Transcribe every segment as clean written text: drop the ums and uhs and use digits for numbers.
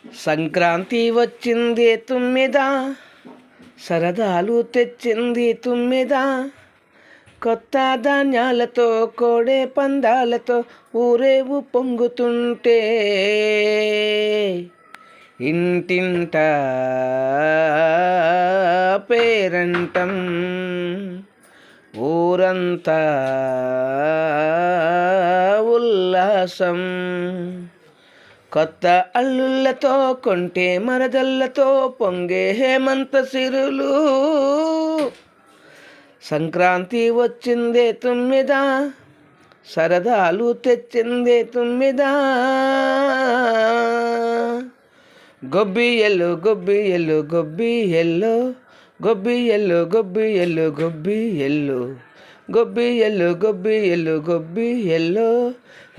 సంక్రాంతి వచ్చింది తుమ్మిద, సరదాలు తెచ్చింది తుమ్మిద. కొత్త ధాన్యాలతో కోడే పందాలతో ఊరేవు పొంగుతుంటే ఇంటింట పేరంటం, ఊరంతా ఉల్లాసం. కొత్త అల్లుళ్ళతో కొంటే మరదళ్ళతో పొంగే హేమంత సిరులు. సంక్రాంతి వచ్చిందే తుమ్మిద, సరదాలు తెచ్చిందే తుమ్మిద. గొబ్బియలు గొబ్బియలు గొబ్బియలు గొబ్బియలు గొబ్బియలు గొబ్బియలు గొబ్బియలు గొబ్బియలు గొబ్బియలు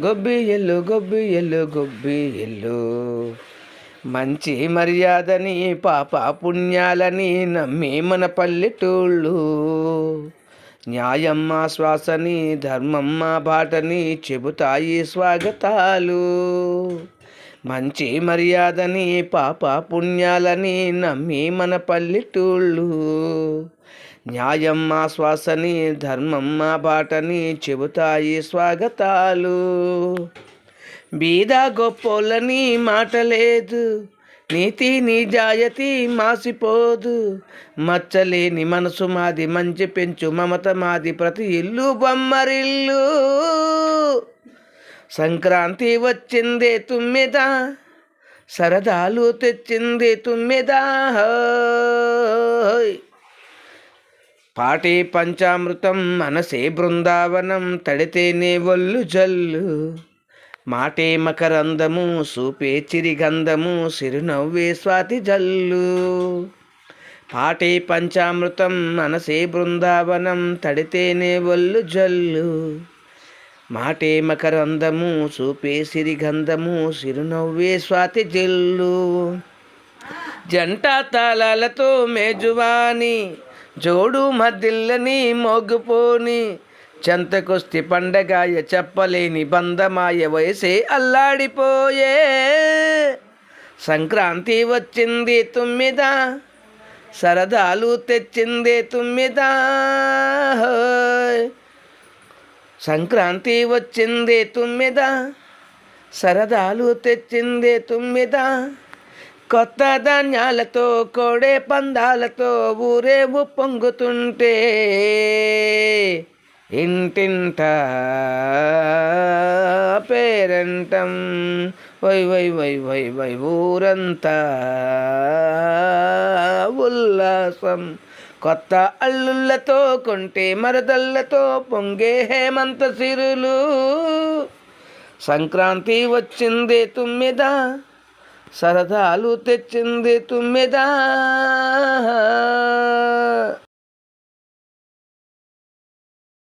గొబ్బియలు గొబ్బియలు గొబ్బియలు. మంచి మర్యాదని పాప పుణ్యాలని నమ్మి మన పల్లెటూళ్ళు, న్యాయమ్మ శ్వాసని ధర్మమ్మ బాటని చెబుతాయి స్వాగతాలు. మంచి మర్యాదని పాప పుణ్యాలని నమ్మి మన పల్లెటూళ్ళు, న్యాయమ్మ శ్వాసని ధర్మమ్మ బాటని చెబుతాయి స్వాగతాలు. బీద గొప్పోళ్ళని మాట లేదు, నీతి నిజాయతీ మాసిపోదు. మచ్చలేని మనసు మాది, మంచి పెంచు మమత మాది, ప్రతి ఇల్లు బొమ్మరిల్లు. సంక్రాంతి వచ్చిందే తుమ్మిద, సరదాలు తెచ్చింది తుమ్మిద. పాటే పంచామృతం మనసే బృందావనం, తడితేనే ఒళ్ళు జల్లు. మాటే మకరందము సూపే చిరిగంధము, సిరునవ్వే స్వాతి జల్లు. పాటే పంచామృతం మనసే బృందావనం, తడితేనే ఒళ్ళు జల్లు. మాటే మకరందము సూపే సిరిగంధము, సిరునవ్వే స్వాతి జల్లు. జంట తాళాలతో మేజువాని, జోడు మద్దిల్లని మోగుపోని. చెంతకొస్తే పండగాయ చెప్పలేని బంధమాయ, వయసే అల్లాడిపోయే. సంక్రాంతి వచ్చింది తుమ్మిద, సరదాలు తెచ్చింది తుమ్మిద. సంక్రాంతి వచ్చింది తుమ్మిద, సరదాలు తెచ్చింది తుమ్మిద. కొత్త ధాన్యాలతో కోడే పందాలతో ఊరేవు పొంగుతుంటే ఇంటింట పేరంటం, వై వై వై వై వై ఊరంతా ఉల్లాసం. కొత్త అల్లుళ్ళతో కొంటే మరదళ్ళతో పొంగే హేమంత సిరులు. సంక్రాంతి వచ్చింది తుమ్మిద, సరదాలు తెచ్చింది తుమ్మిద.